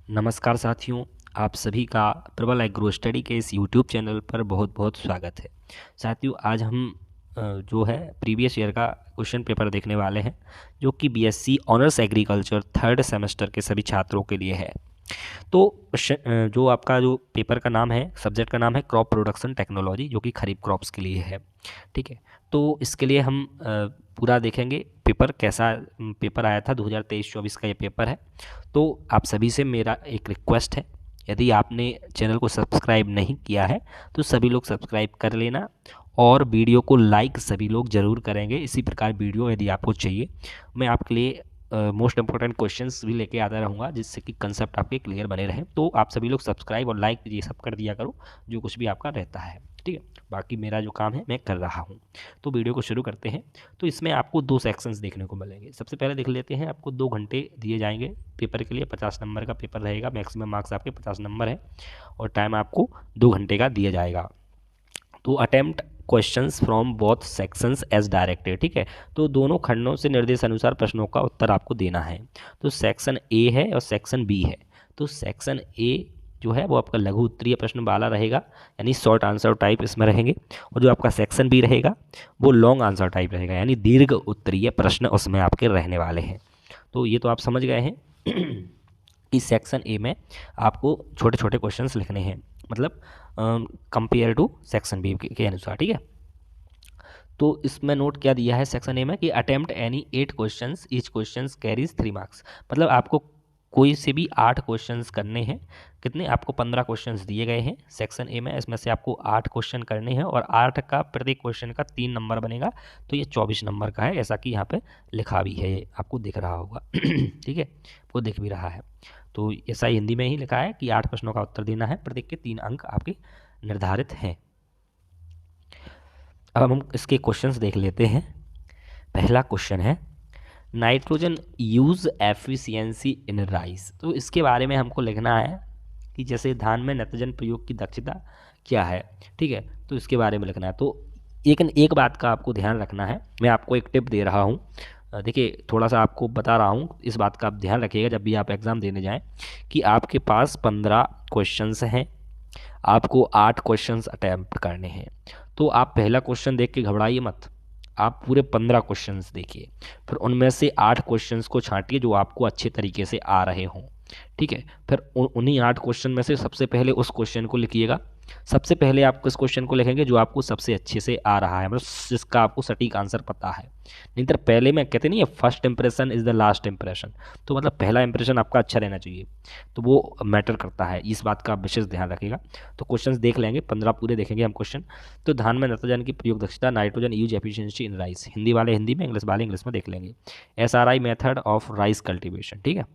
नमस्कार साथियों, आप सभी का प्रबल एग्रो स्टडी के इस यूट्यूब चैनल पर बहुत बहुत स्वागत है। साथियों, आज हम जो है प्रीवियस ईयर का क्वेश्चन पेपर देखने वाले हैं, जो कि BSc honours agriculture third semester के सभी छात्रों के लिए है। तो जो आपका जो पेपर का नाम है, सब्जेक्ट का नाम है क्रॉप प्रोडक्शन टेक्नोलॉजी, जो कि खरीफ क्रॉप्स के लिए है। ठीक है, तो इसके लिए हम पूरा देखेंगे पेपर कैसा पेपर आया था। 2023-24 का ये पेपर है। तो आप सभी से मेरा एक रिक्वेस्ट है, यदि आपने चैनल को सब्सक्राइब नहीं किया है तो सभी लोग सब्सक्राइब कर लेना, और वीडियो को लाइक सभी लोग ज़रूर करेंगे। इसी प्रकार वीडियो यदि आपको चाहिए, मैं आपके लिए मोस्ट इंपॉर्टेंट क्वेश्चंस भी लेके आता रहूँगा, जिससे कि कंसेप्ट आपके क्लियर बने रहे। तो आप सभी लोग सब्सक्राइब और लाइक ये सब कर दिया करो, जो कुछ भी आपका रहता है। ठीक है, बाकी मेरा जो काम है मैं कर रहा हूँ। तो वीडियो को शुरू करते हैं। तो इसमें आपको 2 सेक्शंस देखने को मिलेंगे। सबसे पहले देख लेते हैं, आपको 2 घंटे दिए जाएंगे पेपर के लिए। 50 नंबर का पेपर रहेगा, मैक्सिमम मार्क्स आपके 50 नंबर है, और टाइम आपको 2 घंटे का दिया जाएगा। तो attempt questions from both sections as directed. ठीक है, तो दोनों खंडों से निर्देश अनुसार प्रश्नों का उत्तर आपको देना है। तो सेक्शन ए है और सेक्शन बी है। तो सेक्शन ए जो है वो आपका लघु उत्तरीय प्रश्न वाला रहेगा, यानी शॉर्ट आंसर टाइप इसमें रहेंगे। और जो आपका सेक्शन बी रहेगा वो लॉन्ग आंसर टाइप रहेगा, यानी दीर्घ उत्तरीय प्रश्न उसमें आपके रहने वाले हैं। तो ये तो आप समझ गए हैं कि सेक्शन ए में आपको छोटे छोटे क्वेश्चंस लिखने हैं, मतलब कंपेयर टू सेक्शन बी के अनुसार। ठीक है, तो इसमें नोट क्या दिया है सेक्शन ए में कि attempt any 8 questions, each questions carries 3 marks. मतलब आपको कोई से भी 8 क्वेश्चंस करने हैं। कितने? आपको 15 क्वेश्चंस दिए गए हैं सेक्शन ए में, इसमें से आपको 8 क्वेश्चन करने हैं, और 8 का प्रत्येक क्वेश्चन का 3 नंबर बनेगा। तो ये 24 नंबर का है, ऐसा कि यहाँ पे लिखा भी है, ये आपको दिख रहा होगा। ठीक है, वो दिख भी रहा है। तो ऐसा हिंदी में ही लिखा है कि 8 प्रश्नों का उत्तर देना है, प्रत्येक के 3 अंक आपके निर्धारित हैं। अब हम इसके क्वेश्चंस देख लेते हैं। पहला क्वेश्चन है nitrogen use efficiency in rice. तो इसके बारे में हमको लिखना है कि जैसे धान में नाइट्रोजन प्रयोग की दक्षता क्या है। ठीक है, तो इसके बारे में लिखना है। तो एक बात का आपको ध्यान रखना है, मैं आपको एक टिप दे रहा हूँ। देखिए, थोड़ा सा आपको बता रहा हूँ, इस बात का आप ध्यान रखिएगा जब भी आप एग्ज़ाम देने जाएं, कि आपके पास 15 क्वेश्चंस हैं, आपको 8 क्वेश्चंस अटैम्प्ट करने हैं। तो आप पहला क्वेश्चन देख के घबराइए मत, आप पूरे 15 क्वेश्चंस देखिए, फिर उनमें से 8 क्वेश्चंस को छांटिए जो आपको अच्छे तरीके से आ रहे हों। ठीक है, फिर उन्हीं 8 क्वेश्चन में से सबसे पहले उस क्वेश्चन को लिखिएगा। सबसे पहले आप किस क्वेश्चन को लिखेंगे? जो आपको सबसे अच्छे से आ रहा है, मतलब जिसका आपको सटीक आंसर पता है। नहीं तो पहले में कहते नहीं है, first impression is the last impression. तो मतलब पहला इंप्रेशन आपका अच्छा रहना चाहिए, तो वो मैटर करता है, इस बात का विशेष ध्यान रखिएगा। तो क्वेश्चंस देख लेंगे, 15 पूरे देखेंगे हम क्वेश्चन। तो धान में नाइट्रोजन की प्रयोग दक्षता, nitrogen use efficiency in rice, Hindi वाले हिंदी में, इंग्लिश वाले इंग्लिश में देख लेंगे। SRI method of rice cultivation. ठीक है,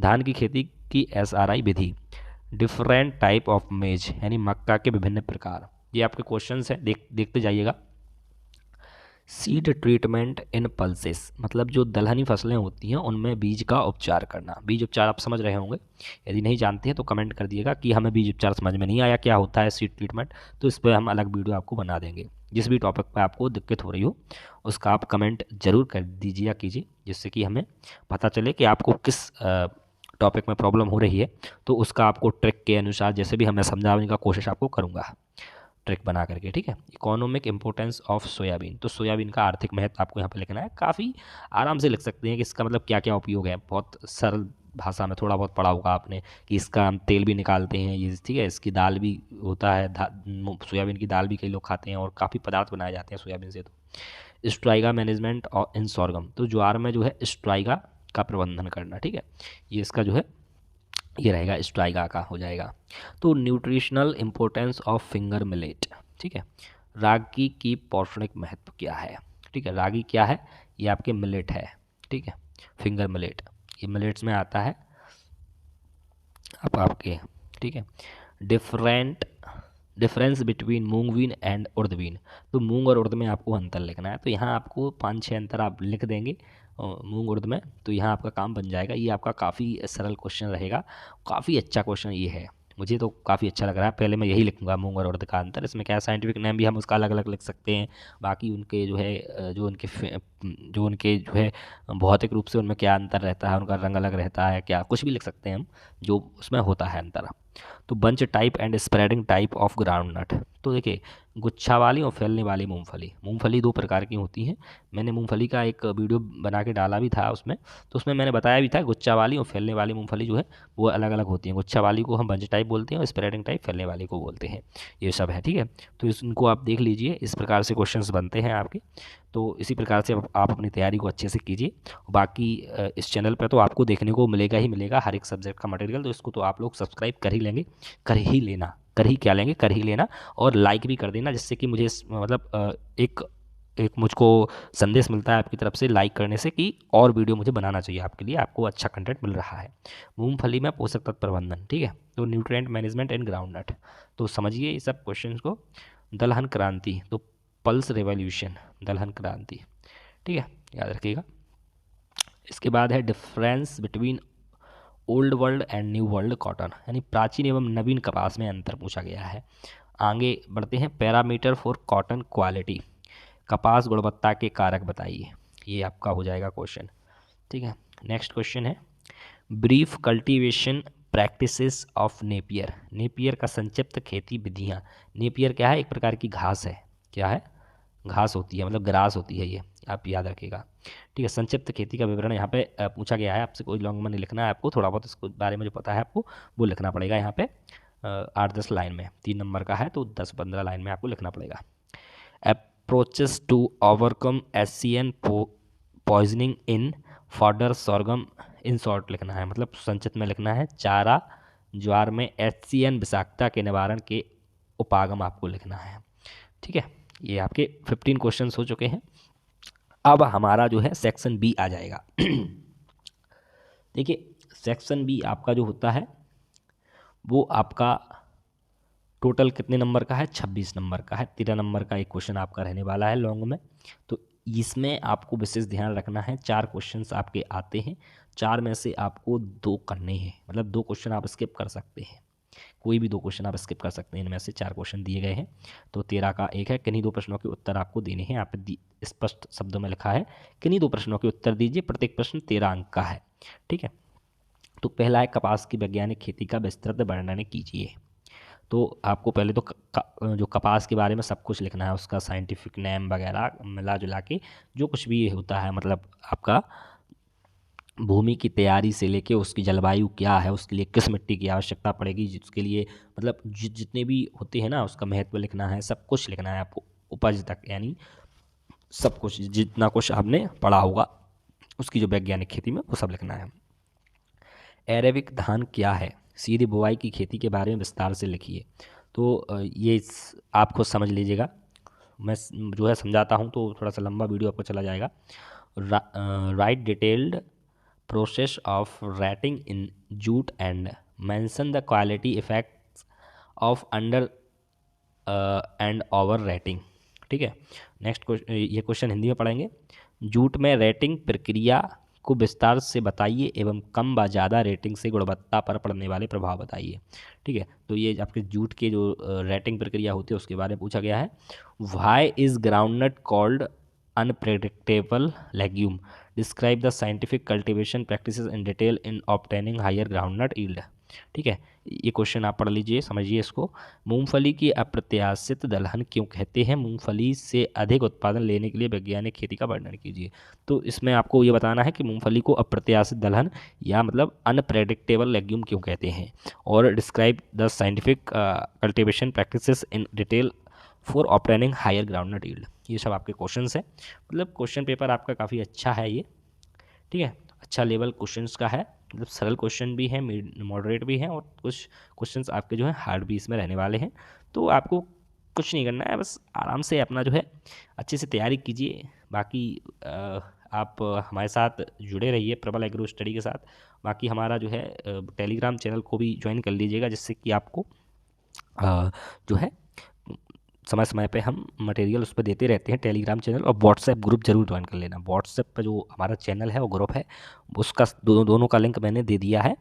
धान की खेती की SRI Vidhi. Different type of मेज, यानी मक्का के विभिन्न प्रकार। ये आपके क्वेश्चंस हैं, देखते जाइएगा। सीड ट्रीटमेंट इन पल्सेस, मतलब जो दलहनी फसलें होती हैं उनमें बीज का उपचार करना। बीज उपचार आप समझ रहे होंगे, यदि नहीं जानते हैं तो कमेंट कर दिएगा कि हमें बीज उपचार समझ में नहीं आया, क्या होता है सीड ट्रीटमेंट। तो इस पर हम अलग वीडियो आपको बना देंगे। जिस भी टॉपिक पर आपको दिक्कत हो रही हो उसका आप कमेंट जरूर कर दीजिए कीजिए, जिससे कि हमें पता चले कि आपको किस टॉपिक में प्रॉब्लम हो रही है। तो उसका आपको ट्रिक के अनुसार जैसे भी हमें समझाने का कोशिश आपको करूँगा, ट्रिक बना करके। ठीक है, इकोनॉमिक इंपॉर्टेंस ऑफ सोयाबीन। तो सोयाबीन का आर्थिक महत्व आपको यहाँ पे लिखना है। काफ़ी आराम से लिख सकते हैं कि इसका मतलब क्या क्या उपयोग है, बहुत सरल भाषा में, थोड़ा बहुत पढ़ा होगा आपने कि इसका हम तेल भी निकालते हैं ये। ठीक है, इसकी दाल भी होता है, सोयाबीन की दाल भी कई लोग खाते हैं, और काफ़ी पदार्थ बनाए जाते हैं सोयाबीन से। तो स्ट्राइगा मैनेजमेंट और इन सोरगम, तो ज्वार में जो है स्ट्राइगा का प्रबंधन करना। ठीक है, ये इसका जो है ये रहेगा, स्ट्राइगा का हो जाएगा। तो nutritional importance of finger millet. ठीक है, रागी की पौष्टिक महत्व क्या है? ठीक है, रागी क्या है? ये आपके मिलेट है। ठीक है, फिंगर मिलेट, ये मिलेट्स में आता है अब आपके। ठीक है, difference between moong bean and urad bean. तो मूंग और उर्द में आपको अंतर लिखना है। तो यहाँ आपको 5-6 अंतर आप लिख देंगे मूंग उर्द में, तो यहाँ आपका काम बन जाएगा। ये आपका काफ़ी सरल क्वेश्चन रहेगा, काफ़ी अच्छा क्वेश्चन ये है। मुझे तो काफ़ी अच्छा लग रहा है। पहले मैं यही लिखूंगा, मूंग और उड़द का अंतर। इसमें क्या है, साइंटिफिक नेम भी हम उसका अलग अलग लिख सकते हैं, बाकी उनके जो है जो उनके जो है भौतिक रूप से उनमें क्या अंतर रहता है, उनका रंग अलग रहता है, क्या कुछ भी लिख सकते हैं हम जो उसमें होता है अंतर। तो bunch type and spreading type of groundnut. तो देखिए, गुच्छा वाली और फैलने वाली मूंगफली, मूंगफली दो प्रकार की होती हैं। मैंने मूंगफली का एक वीडियो बना के डाला भी था उसमें, तो उसमें मैंने बताया भी था गुच्छा वाली और फैलने वाली मूंगफली जो है वो अलग अलग होती हैं। गुच्छा वाली को हम बंच टाइप बोलते हैं और स्प्रेडिंग टाइप फैलने वाली को बोलते हैं। ये सब है, ठीक है। तो इनको आप देख लीजिए, इस प्रकार से क्वेश्चंस बनते हैं आपके। तो इसी प्रकार से आप अपनी तैयारी को अच्छे से कीजिए। बाकी इस चैनल पर तो आपको देखने को मिलेगा ही मिलेगा हर एक सब्जेक्ट का मटेरियल, तो इसको तो आप लोग सब्सक्राइब कर ही लेंगे, कर ही लेना, कर ही क्या लेंगे, कर ही लेना, और लाइक भी कर देना, जिससे कि मुझे मतलब एक एक मुझको संदेश मिलता है आपकी तरफ से लाइक करने से कि और वीडियो मुझे बनाना चाहिए आपके लिए, आपको अच्छा कंटेंट मिल रहा है। मूंगफली में पोषक तत्व प्रबंधन, ठीक है, तो न्यूट्रिएंट मैनेजमेंट इन ग्राउंडनट, तो समझिए ये सब क्वेश्चन को। दलहन क्रांति, तो पल्स रेवोल्यूशन, दलहन क्रांति, ठीक है, याद रखिएगा। इसके बाद है difference between old world and new world cotton, यानी प्राचीन एवं नवीन कपास में अंतर पूछा गया है। आगे बढ़ते हैं, पैरामीटर फॉर कॉटन क्वालिटी, कपास गुणवत्ता के कारक बताइए, ये आपका हो जाएगा क्वेश्चन, ठीक है। नेक्स्ट क्वेश्चन है brief cultivation practices of Napier, Napier का संक्षिप्त खेती विधियाँ। नेपियर क्या है, एक प्रकार की घास है, क्या है, घास होती है, मतलब ग्रास होती है, ये आप याद रखिएगा, ठीक है। संक्षिप्त खेती का विवरण यहाँ पे पूछा गया है आपसे, कोई लॉन्ग में नहीं लिखना है आपको, थोड़ा बहुत इसको बारे में जो पता है आपको वो लिखना पड़ेगा यहाँ पे 8-10 लाइन में, 3 नंबर का है तो 10-15 लाइन में आपको लिखना पड़ेगा। Approaches to overcome SCN poisoning in fodder sorghum, in short लिखना है, मतलब संक्षिप्त में लिखना है, चारा ज्वार में SCN विषाक्तता के निवारण के उपागम आपको लिखना है, ठीक है। ये आपके 15 क्वेश्चंस हो चुके हैं। अब हमारा जो है सेक्शन बी आ जाएगा। देखिए, सेक्शन बी आपका जो होता है वो आपका टोटल कितने नंबर का है, 26 नंबर का है। 13 नंबर का एक क्वेश्चन आपका रहने वाला है लॉन्ग में, तो इसमें आपको विशेष ध्यान रखना है। 4 क्वेश्चंस आपके आते हैं, 4 में से आपको 2 करने हैं, मतलब 2 क्वेश्चन आप स्किप कर सकते हैं, कोई भी 2 क्वेश्चन आप स्किप कर सकते हैं, इनमें से 4 क्वेश्चन दिए गए हैं। तो 13 का एक है, किन्हीं 2 प्रश्नों के उत्तर आपको देने हैं, यहाँ पे स्पष्ट शब्दों में लिखा है किन्हीं 2 प्रश्नों के उत्तर दीजिए, प्रत्येक प्रश्न 13 अंक का है, ठीक है। तो पहला है कपास की वैज्ञानिक खेती का विस्तृत वर्णन कीजिए। तो आपको पहले तो जो कपास के बारे में सब कुछ लिखना है, उसका साइंटिफिक नेम वगैरह मिला जुला के जो कुछ भी होता है, मतलब आपका भूमि की तैयारी से लेके उसकी जलवायु क्या है, उसके लिए किस मिट्टी की आवश्यकता पड़ेगी, जिसके लिए मतलब जितने भी होते हैं ना उसका महत्व लिखना है, सब कुछ लिखना है आपको उपज तक, यानी सब कुछ जितना कुछ आपने पढ़ा होगा उसकी जो वैज्ञानिक खेती में वो सब लिखना है। एरेबिक धान क्या है, सीधी बुआई की खेती के बारे में विस्तार से लिखिए। तो ये आप खुद समझ लीजिएगा, मैं जो है समझाता हूँ तो थोड़ा सा लंबा वीडियो आपको चला जाएगा। Right detailed process of rating in jute and mention the quality effects of under and over rating, ठीक है। नेक्स्ट ये क्वेश्चन हिंदी में पढ़ेंगे। जूट में रेटिंग प्रक्रिया को विस्तार से बताइए एवं कम व ज़्यादा रेटिंग से गुणवत्ता पर पड़ने वाले प्रभाव बताइए, ठीक है। तो ये आपके जूट के जो रेटिंग प्रक्रिया होती है उसके बारे में पूछा गया है। Why is groundnut called unpredictable legume, describe the scientific cultivation practices in detail in obtaining higher groundnut yield, ठीक है। ये क्वेश्चन आप पढ़ लीजिए, समझिए इसको। मूंगफली की अप्रत्याशित दलहन क्यों कहते हैं, मूंगफली से अधिक उत्पादन लेने के लिए वैज्ञानिक खेती का वर्णन कीजिए। तो इसमें आपको ये बताना है कि मूंगफली को अप्रत्याशित दलहन या मतलब अनप्रेडिक्टेबल लेग्यूम क्यों कहते हैं, और describe the scientific cultivation practices in detail for obtaining higher groundnut yield. ये सब आपके क्वेश्चंस हैं, मतलब क्वेश्चन पेपर आपका काफ़ी अच्छा है ये, ठीक है। अच्छा लेवल क्वेश्चंस का है, मतलब सरल क्वेश्चन भी हैं, मॉडरेट भी हैं, और कुछ क्वेश्चंस आपके जो हैं हार्ड भी इसमें रहने वाले हैं। तो आपको कुछ नहीं करना है, बस आराम से अपना जो है अच्छे से तैयारी कीजिए। बाकी आप हमारे साथ जुड़े रहिए प्रबल एग्रो स्टडी के साथ। बाकी हमारा जो है टेलीग्राम चैनल को भी ज्वाइन कर लीजिएगा, जिससे कि आपको जो है समय समय पे हम मटेरियल उस पर देते रहते हैं टेलीग्राम चैनल। और व्हाट्सएप ग्रुप जरूर ज्वाइन कर लेना, व्हाट्सएप पर जो हमारा चैनल है वो ग्रुप है, उसका दोनों का लिंक मैंने दे दिया है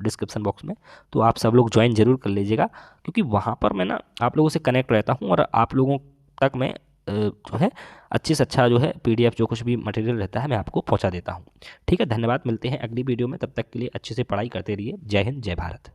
डिस्क्रिप्शन बॉक्स में, तो आप सब लोग ज्वाइन जरूर कर लीजिएगा, क्योंकि वहाँ पर मैं ना आप लोगों से कनेक्ट रहता हूँ और आप लोगों तक मैं जो है अच्छे से अच्छा जो है PDF जो कुछ भी मटेरियल रहता है मैं आपको पहुँचा देता हूँ। ठीक है, धन्यवाद, मिलते हैं अगली वीडियो में, तब तक के लिए अच्छे से पढ़ाई करते रहिए। जय हिंद, जय भारत।